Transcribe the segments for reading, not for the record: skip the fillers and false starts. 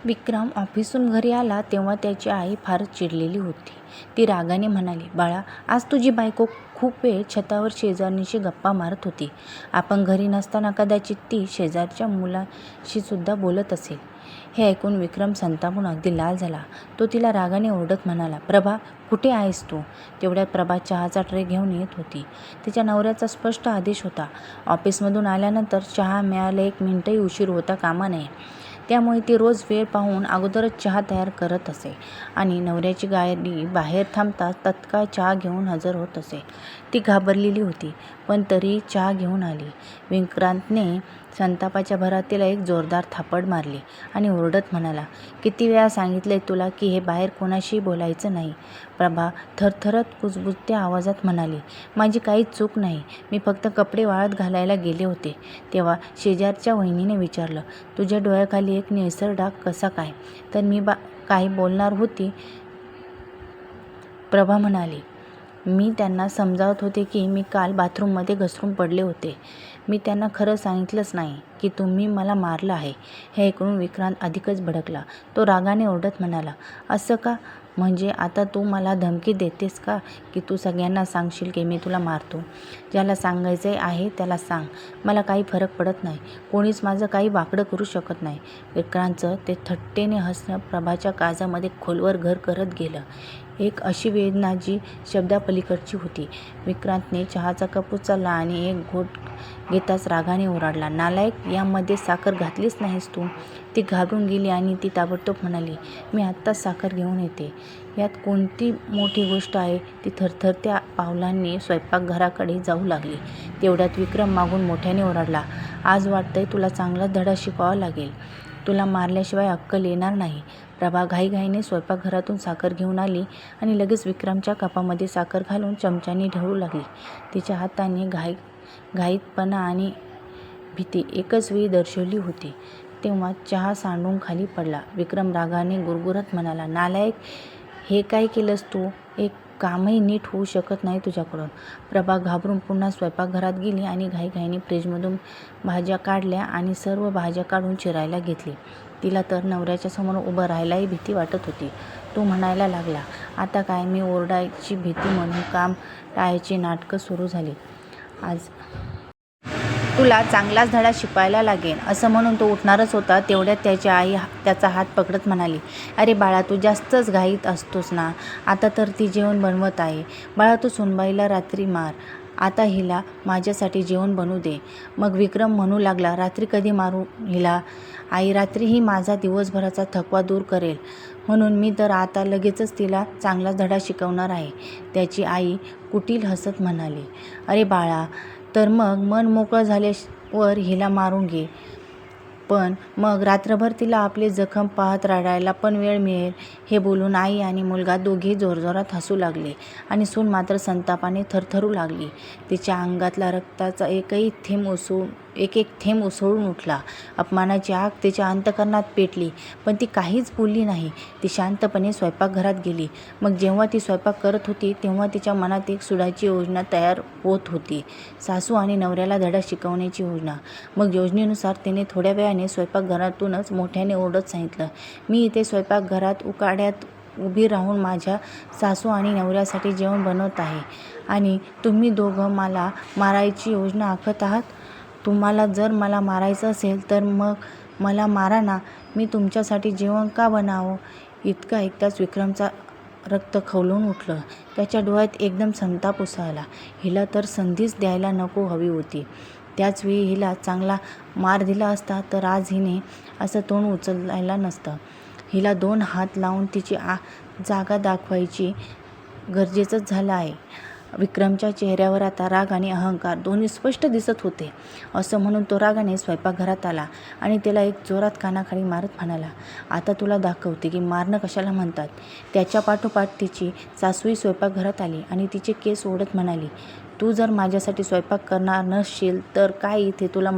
विक्रम ऑफिसहून घरी आला तेव्हा त्याची आई फारच चिडलेली होती. ती रागाने म्हणाली, बाळा, आज तुझी बायको खूप वेळ छतावर शेजारणीशी गप्पा मारत होती. आपण घरी नसताना कदाचित ती शेजारच्या मुलाशी सुद्धा बोलत असेल. हे ऐकून विक्रम संतापून अगदी लाल झाला. तो तिला रागाने ओरडत म्हणाला, प्रभा, कुठे आहेस तू? तेवढ्यात प्रभा चहाचा ट्रे घेऊन येत होती. तिच्या नवऱ्याचा स्पष्ट आदेश होता, ऑफिसमधून आल्यानंतर चहा मिळायला 1 मिनिटही उशीर होता कामा नये. त्यामुळे ती रोज वेळ पाहून अगोदरच चहा तयार करत असे आणि नवऱ्याची गाडी बाहेर थांबताच तत्काळ चहा घेऊन हजर होत असे. ती घाबरलेली होती, पण तरीही चहा घेऊन आली. विक्रांतने संतापाच्या भरात तिला एक जोरदार थापड मारली आणि ओरडत म्हणाला, किती वेळा सांगितले तुला की हे बाहेर कोणाशीही बोलायचं नाही? प्रभा थरथरत कुजबुजत्या आवाजात म्हणाली, माझी काहीच चूक नाही. मी फक्त कपडे वाळत घालायला गेले होते. तेव्हा शेजारच्या वहिनीने विचारलं, तुझ्या डोळ्याखाली एक निळसर डाग कसा काय? तर मी काही बोलणार होती. प्रभा म्हणाली, मी त्यांना समजावत होते की मी काल बाथरूममध्ये घसरून पडले होते. मी त्यांना खरं सांगितलंच नाही की तुम्ही मला मारलं आहे. हे ऐकून विक्रांत अधिकच भडकला. तो रागाने ओरडत म्हणाला, असं का? म्हणजे आता तू मला धमकी देतेस का की तू सगळ्यांना सांगशील की मी तुला मारतो? ज्याला सांगायचे आहे त्याला सांग. मला काही फरक पडत नाही. कोणीच माझं काही वाकडं करू शकत नाही. विक्रांतचं ते थट्टेने हसणं प्रभाच्या काळजामध्ये खोलवर घर करत गेलं. एक अशी वेदना जी शब्दापलीकडची होती. विक्रांतने चहाचा कप उचलला आणि एक घोट घेताच रागाने ओरडला, नालायक, यामध्ये साखर घातलीच नाहीस तू? ती घाबरून गेली आणि ती ताबडतोब म्हणाली, मी आत्ताच साखर घेऊन येते. यात कोणती मोठी गोष्ट आहे? ती थरथरत्या पावलांनी स्वयंपाकघराकडे जाऊ लागली. तेवढ्यात विक्रम मागून मोठ्याने ओरडला, आज वाटतंय तुला चांगला धडा शिकवावा लागेल. तुला मारल्याशिवाय अक्कल येणार नाही. प्रभा घाईघाईने स्वयंपाकघरातून साखर घेऊन आली आणि लगेच विक्रमच्या कपामध्ये साखर घालून चमच्याने ढवळू लागली. तिच्या हाताने घाईतपणा आणि भीती एकच वेळी दर्शवली होती. तेव्हा चहा सांडून खाली पडला. विक्रम रागाने गुरगुरत म्हणाला, नालायक, हे काय केलंस तू? एक कामही नीट होऊ शकत नाही तुझ्याकडून. प्रभा घाबरून पुन्हा स्वयंपाकघरात गेली आणि घाईघाईने फ्रीजमधून भाज्या काढल्या आणि सर्व भाज्या काढून चिरायला घेतली. तिला तर नवऱ्याच्या समोर उभं राहायलाही भीती वाटत होती. तो म्हणायला लागला, आता काय? मी ओरडायची भीती म्हणून काम टाळायची नाटकं सुरू झाली. आज तुला चांगलाच धडा शिकवायला लागेल. असं म्हणून तो उठणारच होता. तेवढ्यात त्याची आई त्याचा हात पकडत म्हणाली, अरे बाळा, तू जास्तच घाईत असतोस ना. आता तर ती जेवण बनवत आहे. बाळा, तू सुनबाईला रात्री मार. आता हिला माझ्यासाठी जेवण बनवू दे. मग विक्रम म्हणू लागला, रात्री कधी मारू हिला? आई, रात्री ही माझा दिवसभराचा थकवा दूर करेल म्हणून मी तर आता लगेचच तिला चांगला धडा शिकवणार आहे. त्याची आई कुटील हसत म्हणाली, अरे बाळा, तर मग मन मोकळं झाल्यावर हिला मारून घे. पण मग रात्रभर तिला आपले जखम पाहत रडायला पण वेळ मिळेल. हे बोलून आई आणि मुलगा दोघेही जोरजोरात हसू लागले आणि सून मात्र संतापाने थरथरू लागली. तिच्या अंगातला रक्ताचा एक एक थेंब उसळून उठला. अपमानाची आग तिच्या अंतःकरणात पेटली, पण ती काहीच बोलली नाही. ती शांतपणे स्वयंपाकघरात गेली. मग जेव्हा ती स्वयंपाक करत होती तेव्हा तिच्या मनात एक सुडाची योजना तयार होत होती. सासू आणि नवऱ्याला धडा शिकवण्याची योजना. मग योजनेनुसार तिने थोड्या वेळाने स्वयंपाकघरातूनच मोठ्याने ओरडत सांगितलं, मी इथे स्वयंपाकघरात उकाड्यात उभी राहून माझ्या सासू आणि नवऱ्यासाठी जेवण बनवत आहे आणि तुम्ही दोघं मला मारायची योजना आखत आहात. तुम्हाला जर मला मारायचं असेल तर मग मला मारा ना. मी तुमच्यासाठी जेवण का बनावं? इतकं ऐकताच विक्रमचा रक्त खवळून उठलं. त्याच्या डोळ्यात एकदम संताप उसळला. हिला तर संधीच द्यायला नको हवी होती. त्याचवेळी हिला चांगला मार दिला असता तर आज हिने असं तोंड उचलायला नसतं. हिला 2 हात लावून तिची जागा दाखवायची गरजेचंच झालं आहे. विक्रमच्या चेहऱ्यावर आता राग आणि अहंकार दोन्ही स्पष्ट दिसत होते. असं म्हणून तो रागाने स्वयंपाकघरात आला आणि त्याला एक जोरात कानाखाली मारत म्हणाला, आता तुला दाखवते की मारणं कशाला म्हणतात. त्याच्या पाठोपाठ तिची सासूही स्वयंपाकघरात आली आणि तिचे केस ओढत म्हणाली, तू जर माझ्यासाठी स्वयंपाक करणार नसशील तर काय इथे तुला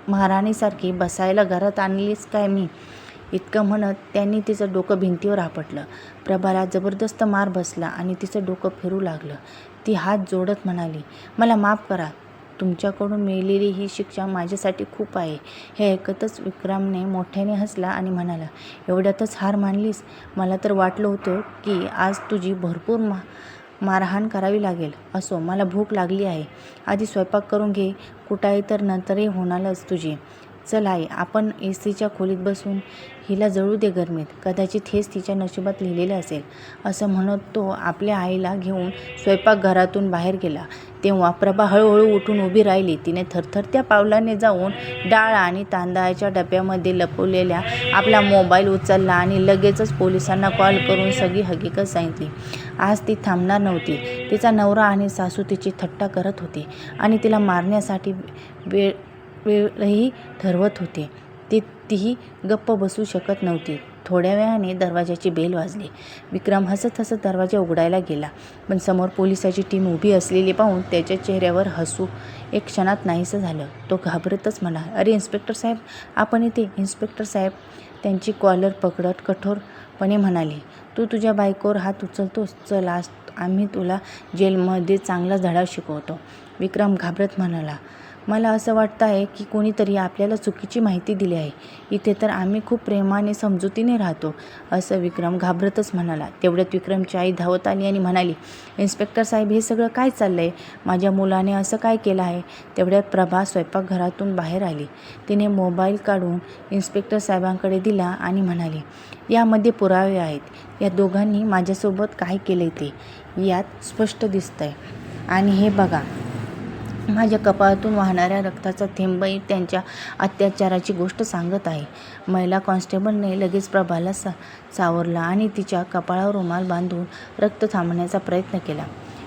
महाराणीसारखी बसायला घरात आणलीस काय मी? इतकं म्हणत त्यांनी तिचं डोकं भिंतीवर आपटलं. प्रभाला जबरदस्त मार बसला आणि तिचं डोकं फिरू लागलं. ती हात जोडत म्हणाली, मला माफ करा. तुमच्याकडून मिळालेली ही शिक्षा माझ्यासाठी खूप आहे. हे ऐकतच विक्रमने मोठ्याने हसला आणि म्हणाला, एवढ्यातच हार मानलीस? मला तर वाटलं होतं की आज तुझी भरपूर मारहाण करावी लागेल. असो, मला भूक लागली आहे. आधी स्वयंपाक करून घे. कुठाई तर नंतरही होणारच तुझी. चल आई, आपण एसीच्या खोलीत बसून हिला जळू दे गरमीत. कदाचित हेच तिच्या नशिबात लिहिलेलं असेल. असं म्हणत तो आपल्या आईला घेऊन स्वयंपाकघरातून बाहेर गेला. तेव्हा प्रभा हळूहळू उठून उभी राहिली. तिने थरथरत्या पावलाने जाऊन डाळ आणि तांदळाच्या डब्यामध्ये लपवलेला आपला मोबाईल उचलला आणि लगेचच पोलिसांना कॉल करून सगळी हकीकत सांगितली. आज ती थांबणार नव्हती. तिचा नवरा आणि सासू तिची थट्टा करत होते आणि तिला मारण्यासाठी वेळही ठरवत होते. तीही गप्प बसू शकत नव्हती. थोड्या वेळाने दरवाजाची बेल वाजली. विक्रम हसत हसत दरवाजा उघडायला गेला, पण समोर पोलिसाची टीम उभी असलेली पाहून त्याच्या चेहऱ्यावर हसू एक क्षणात नाहीसं झालं. तो घाबरतच म्हणाला, अरे इन्स्पेक्टर साहेब, आपण इथे. इन्स्पेक्टर साहेब त्यांची कॉलर पकडत कठोरपणे म्हणाले, तू तुझ्या बायकोवर हात उचलतोस? चल, आज आम्ही तुला जेलमध्ये चांगला धडा शिकवतो. विक्रम घाबरत म्हणाला, मला असं वाटतं आहे की कोणीतरी आपल्याला चुकीची माहिती दिली आहे. इथे तर आम्ही खूप प्रेमाने समजुतीने राहतो, असं विक्रम घाबरतच म्हणाला. तेवढ्यात विक्रमची आई धावत आली आणि म्हणाली, इन्स्पेक्टर साहेब, हे सगळं काय चाललं आहे? माझ्या मुलाने असं काय केलं आहे? तेवढ्यात प्रभा स्वयंपाकघरातून बाहेर आली. तिने मोबाईल काढून इन्स्पेक्टर साहेबांकडे दिला आणि म्हणाली, यामध्ये पुरावे आहेत. या दोघांनी माझ्यासोबत काय केले ते यात स्पष्ट दिसतंय. आणि हे बघा, माझ्या कपाळातून वाहणाऱ्या रक्ताचा थेंबही त्यांच्या अत्याचाराची गोष्ट सांगत आहे. महिला कॉन्स्टेबलने लगेच प्रभाला सावरला आणि तिच्या कपाळावर रुमाल बांधून रक्त थांबवण्याचा प्रयत्न केला.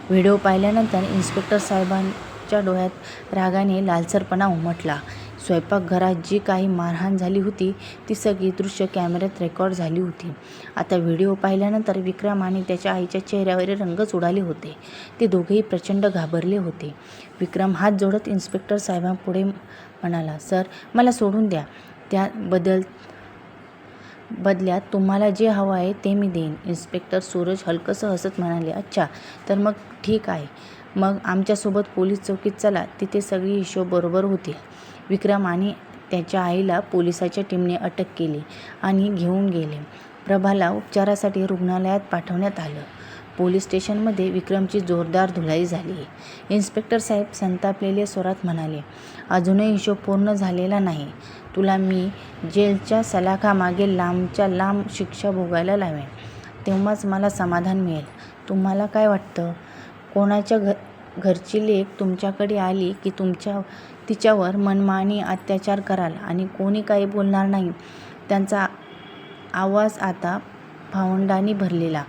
व्हिडिओ पाहिल्यानंतर इन्स्पेक्टर साहेबांच्या डोळ्यात रागाने लालसरपणा उमटला. स्वयंपाकघरात जी काही मारहाण झाली होती ती सगळी दृश्य कॅमेऱ्यात रेकॉर्ड झाली होती. आता व्हिडिओ पाहिल्यानंतर विक्रम आणि त्याच्या आईच्या चेहऱ्यावर रंगच उडाले होते. ते दोघेही प्रचंड घाबरले होते. विक्रम हात जोडत इन्स्पेक्टर साहेबांपुढे म्हणाला, सर, मला सोडून द्या. त्या बदल्यात तुम्हाला जे हवं आहे ते मी देईन. इन्स्पेक्टर सूरज हलकंसं हसत म्हणाले, अच्छा, तर मग ठीक आहे. मग आमच्यासोबत पोलीस चौकीत चला. तिथे सगळी हिशोब बरोबर होतील. विक्रम आणि त्याच्या आईला पोलिसाच्या टीमने अटक केली आणि घेऊन गेले. प्रभाला उपचारासाठी रुग्णालयात पाठवण्यात आलं. पोलीस स्टेशनमध्ये विक्रमची जोरदार धुलाई झाली. इन्स्पेक्टर साहेब संतापलेल्या स्वरात म्हणाले, अजूनही हिशोब पूर्ण झालेला नाही. तुला मी जेलच्या सलाखामागे लांबच्या लांब शिक्षा भोगायला लावेन. तेव्हाच मला समाधान मिळेल. तुम्हाला काय वाटतं? कोणाच्या घरची लेक तुमच्याकडे आली की तिच्यावर मनमानी अत्याचार कराल आणि कोणी काही बोलणार नाही. त्यांचा आवाज आता भावंडांनी भरलेला,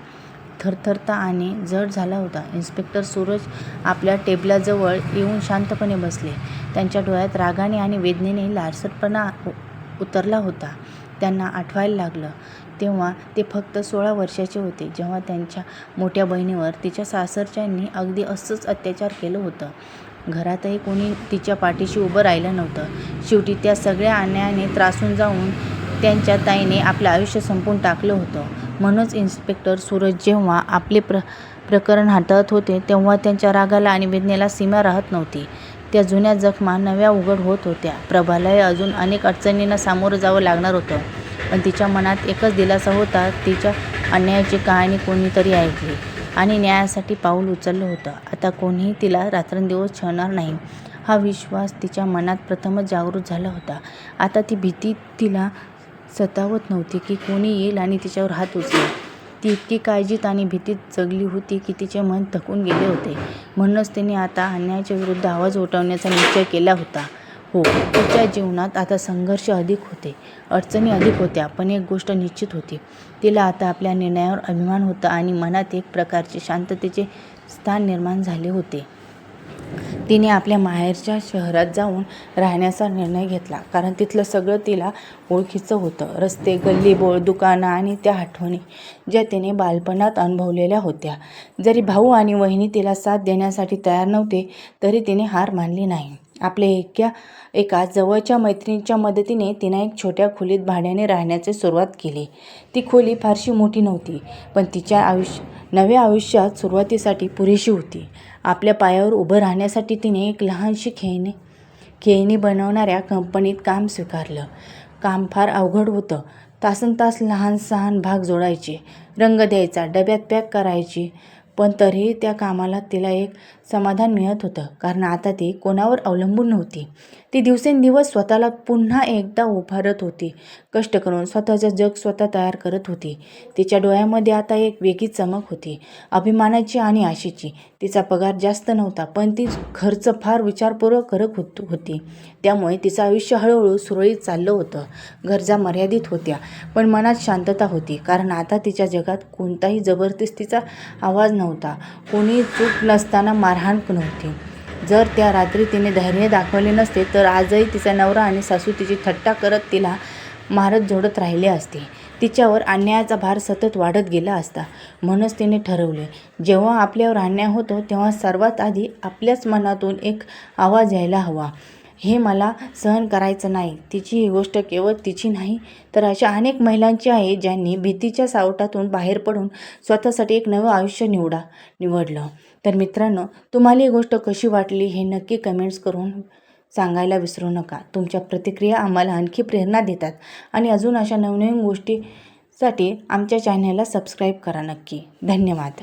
थरथरता आणि जड झाला होता. इन्स्पेक्टर सूरज आपल्या टेबलाजवळ येऊन शांतपणे बसले. त्यांच्या डोळ्यात रागाने आणि वेदनेने लालसरपणा उतरला होता. त्यांना आठवायला लागलं, तेव्हा ते फक्त 16 वर्षाचे होते, जेव्हा त्यांच्या मोठ्या बहिणीवर तिच्या सासरच्यांनी अगदी असंच अत्याचार केलं होतं. घरातही कोणी तिच्या पाठीशी उभं राहिलं नव्हतं. शेवटी त्या सगळ्या अन्यायाने त्रासून जाऊन त्यांच्या ताईने आपलं आयुष्य संपवून टाकलं होतं. म्हणूनच इन्स्पेक्टर सूरज जेव्हा आपले प्रकरण हाताळत होते तेव्हा त्यांच्या रागाला आणि वेदनेला सीमा राहत नव्हती. त्या जुन्या जखमा नव्या उघड होत होत्या. प्रभालाही अजून अनेक अडचणींना सामोरं जावं लागणार होतं, पण तिच्या मनात एकच दिलासा होता, तिच्या अन्यायाची कहाणी कोणीतरी ऐकली आणि न्यायासाठी पाऊल उचललं होतं. आता कोणीही तिला रात्रंदिवस छळणार नाही, हा विश्वास तिच्या मनात प्रथमच जागृत झाला होता. आता ती भीती तिला सतावत नव्हती की कोणी येईल आणि तिच्यावर हात उचलेल. ती इतकी काळजीत आणि भीतीत जगली होती की तिचे मन थकून गेले होते. म्हणूनच तिने आता अन्यायाच्या विरुद्ध आवाज उठवण्याचा निश्चय केला होता. हो, तिच्या जीवनात आता संघर्ष अधिक होते, अडचणी अधिक होत्या, पण एक गोष्ट निश्चित होती, तिला आता आपल्या निर्णयावर अभिमान होता आणि मनात एक प्रकारचे शांततेचे स्थान निर्माण झाले होते. तिने आपल्या माहेरच्या शहरात जाऊन राहण्याचा निर्णय घेतला, कारण तिथलं सगळं तिला ओळखीचं होतं. रस्ते, गल्लीबोळ, दुकानं आणि त्या आठवणी ज्या तिने बालपणात अनुभवलेल्या होत्या. जरी भाऊ आणि वहिनी तिला साथ देण्यासाठी तयार नव्हते, तरी तिने हार मानली नाही. आपल्या एका जवळच्या मैत्रिणीच्या मदतीने तिने एक छोट्या खोलीत भाड्याने राहण्याची सुरुवात केली. ती खोली फारशी मोठी नव्हती, पण तिच्या नव्या आयुष्यात सुरुवातीसाठी पुरेशी होती. आपल्या पायावर उभं राहण्यासाठी तिने एक लहानशी खेळणी बनवणाऱ्या कंपनीत काम स्वीकारलं. काम फार अवघड होतं. तासनतास लहान सहान भाग जोडायचे, रंग द्यायचा, डब्यात पॅक करायची. पण तरीही त्या कामाला तिला एक समाधान मिळत होतं, कारण आता ती कोणावर अवलंबून नव्हती. ती दिवसेंदिवस स्वतःला पुन्हा एकदा उभारत होती. कष्ट करून स्वतःचं जग स्वतः तयार करत होती. तिच्या डोळ्यामध्ये आता एक वेगळी चमक होती, अभिमानाची आणि आशेची. तिचा पगार जास्त नव्हता, पण ती खर्च फार विचारपूर्वक करत होती. त्यामुळे तिचं आयुष्य हळूहळू सुरळीत चाललं होतं. गरजा मर्यादित होत्या, पण मनात शांतता होती, कारण आता तिच्या जगात कोणताही जबरदस्तीचा आवाज नव्हता. कोणी चूक नसताना मारहाण नव्हती. जर त्या रात्री तिने धैर्य दाखवले नसते तर आजही तिचा नवरा आणि सासू तिची थट्टा करत तिला मारत जोडत राहिले असते. तिच्यावर अन्यायाचा भार सतत वाढत गेला असता. म्हणूनच तिने ठरवले, जेव्हा आपल्यावर अन्याय होतो तेव्हा सर्वात आधी आपल्याच मनातून एक आवाज यायला हवा, हे मला सहन करायचं नाही. तिची ही गोष्ट केवळ तिची नाही, तर अशा अनेक महिलांची आहे ज्यांनी भीतीच्या सावटातून बाहेर पडून स्वतःसाठी एक नवं आयुष्य निवडलं. तर मित्रांनो, तुम्हाला ही गोष्ट कशी वाटली हे नक्की कमेंट्स करून सांगायला विसरू नका. तुमच्या प्रतिक्रिया आम्हाला आणखी प्रेरणा देतात आणि अजून अशा नवनवीन गोष्टीसाठी आमच्या चॅनलला सबस्क्राईब करा नक्की. धन्यवाद.